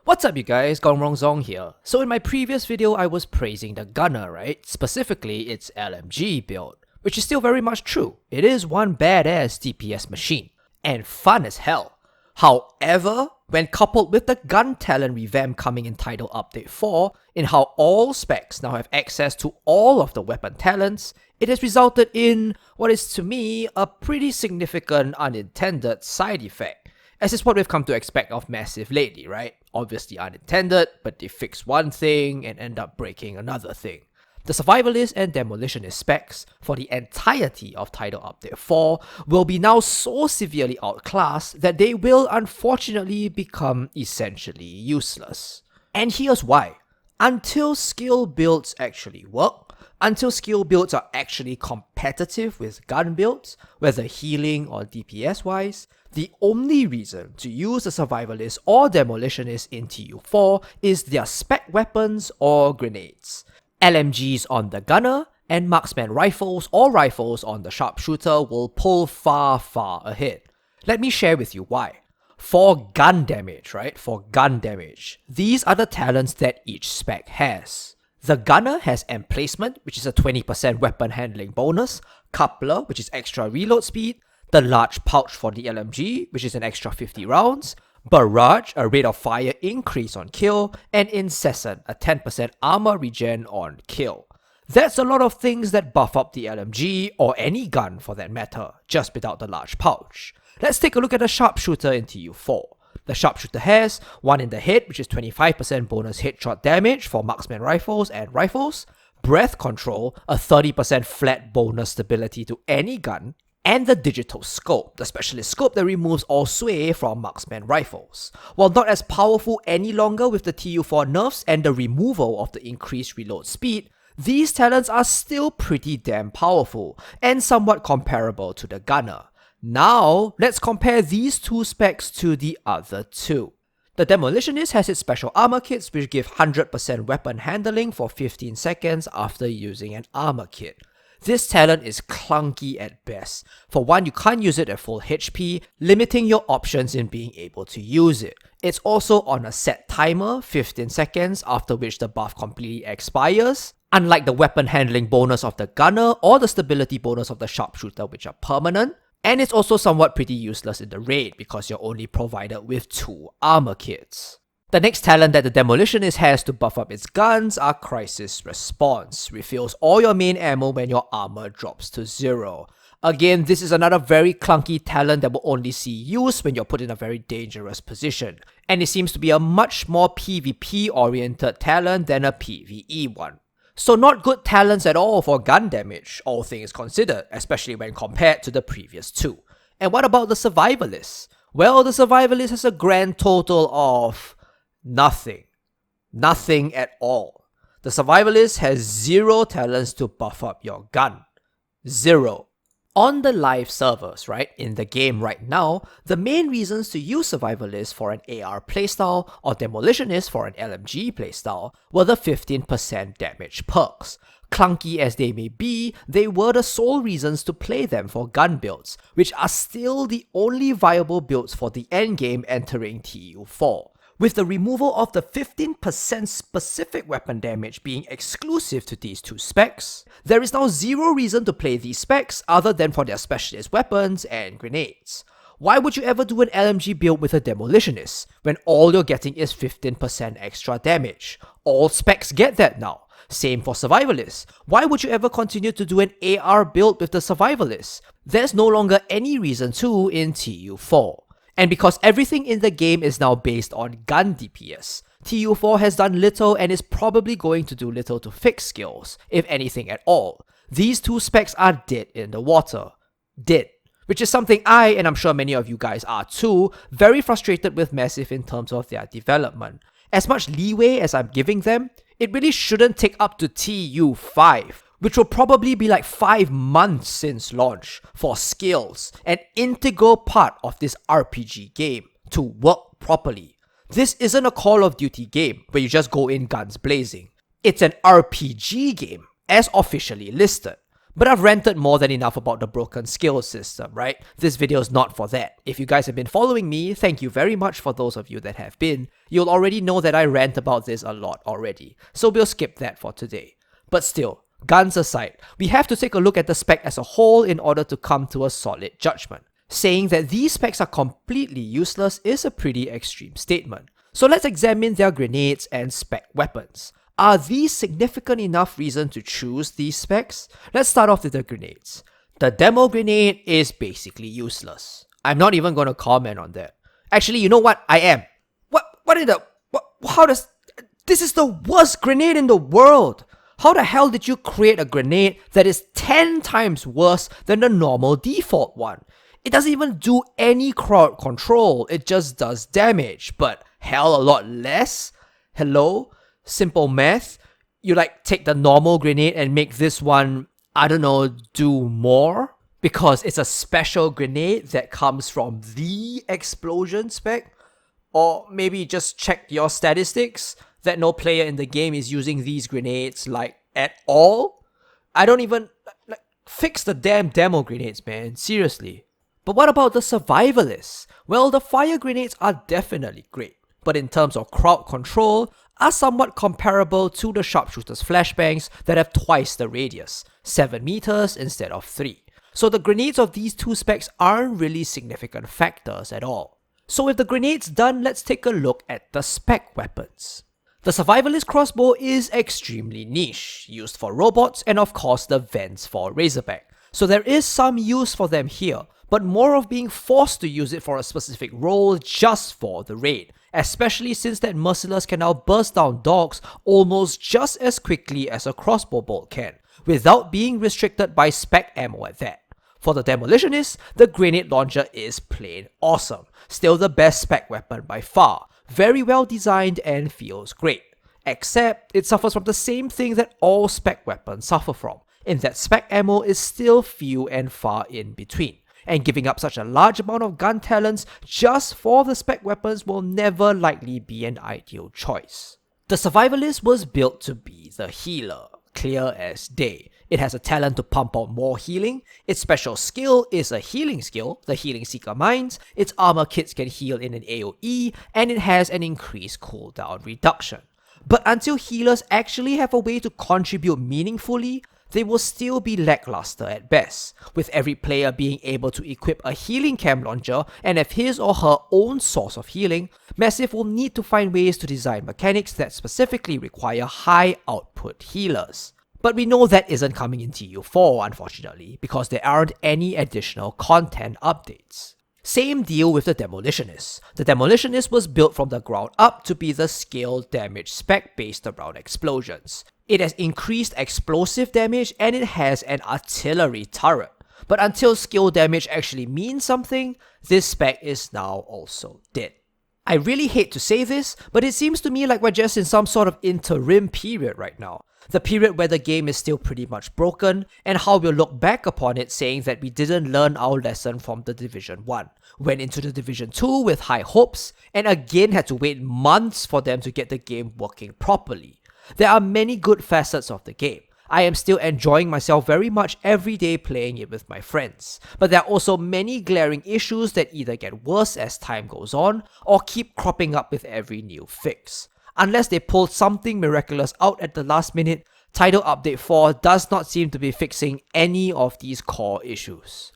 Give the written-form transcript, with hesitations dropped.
What's up you guys, Gongrongzong here. So in my previous video I was praising the gunner, right? Specifically its LMG build, which is still very much true. It is one badass DPS machine, and fun as hell. However, when coupled with the gun talent revamp coming in Title Update 4, in how all specs now have access to all of the weapon talents, it has resulted in what is to me a pretty significant unintended side effect. As is what we've come to expect of Massive lately, right? Obviously unintended, but they fix one thing and end up breaking another thing. The Survivalist and Demolitionist specs for the entirety of Title Update 4 will be now so severely outclassed that they will unfortunately become essentially useless. And here's why. Until skill builds actually work, until skill builds are actually competitive with gun builds, whether healing or DPS wise, the only reason to use the Survivalist or Demolitionist in TU4 is their spec weapons or grenades. LMGs on the gunner and marksman rifles or rifles on the Sharpshooter will pull far ahead. Let me share with you why. For gun damage, right? For gun damage, these are the talents that each spec has. The gunner has emplacement, which is a 20% weapon handling bonus, coupler, which is extra reload speed, the large pouch for the LMG, which is an extra 50 rounds, barrage, a rate of fire increase on kill, and incessant, a 10% armor regen on kill. That's a lot of things that buff up the LMG, or any gun for that matter, just without the large pouch. Let's take a look at the Sharpshooter in TU4. The Sharpshooter has 1 in the head, which is 25% bonus headshot damage for marksman rifles and rifles, breath control, a 30% flat bonus stability to any gun, and the digital scope, the specialist scope that removes all sway from marksman rifles. While not as powerful any longer with the TU4 nerfs and the removal of the increased reload speed, these talents are still pretty damn powerful, and somewhat comparable to the gunner. Now, let's compare these two specs to the other two. The Demolitionist has its special armor kits which give 100% weapon handling for 15 seconds after using an armor kit. This talent is clunky at best. For one, you can't use it at full HP, limiting your options in being able to use it. It's also on a set timer, 15 seconds, after which the buff completely expires, unlike the weapon handling bonus of the gunner or the stability bonus of the Sharpshooter, which are permanent. And it's also somewhat pretty useless in the raid because you're only provided with 2 armor kits. The next talent that the Demolitionist has to buff up its guns are Crisis Response. Refills all your main ammo when your armor drops to 0. Again, this is another very clunky talent that will only see use when you're put in a very dangerous position. And it seems to be a much more PvP oriented talent than a PvE one. So not good talents at all for gun damage, all things considered, especially when compared to the previous two. And what about the Survivalist? Well, the Survivalist has a grand total of nothing. Nothing at all. The Survivalist has 0 talents to buff up your gun. 0. On the live servers, right, in the game right now, the main reasons to use Survivalist for an AR playstyle or Demolitionist for an LMG playstyle were the 15% damage perks. Clunky as they may be, they were the sole reasons to play them for gun builds, which are still the only viable builds for the endgame entering TU4. With the removal of the 15% specific weapon damage being exclusive to these two specs, there is now 0 reason to play these specs other than for their specialist weapons and grenades. Why would you ever do an LMG build with a Demolitionist when all you're getting is 15% extra damage? All specs get that now. Same for Survivalist. Why would you ever continue to do an AR build with the Survivalist? There's no longer any reason to in TU4. And because everything in the game is now based on gun DPS, TU4 has done little and is probably going to do little to fix skills, if anything at all. These two specs are dead in the water. Dead. Which is something I, and I'm sure many of you guys are too, very frustrated with Massive in terms of their development. As much leeway as I'm giving them, it really shouldn't take up to TU5. Which will probably be like 5 months since launch, for skills, an integral part of this RPG game, to work properly. This isn't a Call of Duty game where you just go in guns blazing. It's an RPG game, as officially listed. But I've ranted more than enough about the broken skill system, right? This video is not for that. If you guys have been following me, thank you very much for those of you that have been. You'll already know that I rant about this a lot already, so we'll skip that for today. But still, guns aside, we have to take a look at the spec as a whole in order to come to a solid judgment. Saying that these specs are completely useless is a pretty extreme statement. So let's examine their grenades and spec weapons. Are these significant enough reason to choose these specs? Let's start off with the grenades. The demo grenade is basically useless. I'm not even going to comment on that. Actually, you know what? I am. This is the worst grenade in the world. How the hell did you create a grenade that is 10 times worse than the normal default one? It doesn't even do any crowd control, it just does damage, but hell a lot less? Hello? Simple math? You take the normal grenade and make this one, I don't know, do more? Because it's a special grenade that comes from the explosion spec? Or maybe just check your statistics that no player in the game is using these grenades at all? I don't even fix the damn demo grenades, man, seriously. But what about the survivalists? Well, the fire grenades are definitely great, but in terms of crowd control, are somewhat comparable to the Sharpshooter's flashbangs that have twice the radius, 7 meters instead of 3. So the grenades of these two specs aren't really significant factors at all. So with the grenades done, let's take a look at the spec weapons. The survivalist crossbow is extremely niche, used for robots and of course the vents for Razorback. So there is some use for them here, but more of being forced to use it for a specific role just for the raid, especially since that merciless can now burst down dogs almost just as quickly as a crossbow bolt can, without being restricted by spec ammo at that. For the demolitionist, the grenade launcher is plain awesome, still the best spec weapon by far, very well designed and feels great. Except it suffers from the same thing that all spec weapons suffer from, in that spec ammo is still few and far in between. And giving up such a large amount of gun talents just for the spec weapons will never likely be an ideal choice. The survivalist was built to be the healer, clear as day. It has a talent to pump out more healing, its special skill is a healing skill, the Healing Seeker Mines, its armor kits can heal in an AoE, and it has an increased cooldown reduction. But until healers actually have a way to contribute meaningfully, they will still be lackluster at best, with every player being able to equip a healing cam launcher and have his or her own source of healing. Massive will need to find ways to design mechanics that specifically require high output healers. But we know that isn't coming in TU4 unfortunately, because there aren't any additional content updates. Same deal with the demolitionist. The demolitionist was built from the ground up to be the scale damage spec based around explosions. It has increased explosive damage and it has an artillery turret. But until skill damage actually means something, this spec is now also dead. I really hate to say this, but it seems to me like we're just in some sort of interim period right now. The period where the game is still pretty much broken, and how we'll look back upon it saying that we didn't learn our lesson from the Division 1. Went into the Division 2 with high hopes, and again had to wait months for them to get the game working properly. There are many good facets of the game. I am still enjoying myself very much every day playing it with my friends. But there are also many glaring issues that either get worse as time goes on, or keep cropping up with every new fix. Unless they pull something miraculous out at the last minute, Title Update 4 does not seem to be fixing any of these core issues.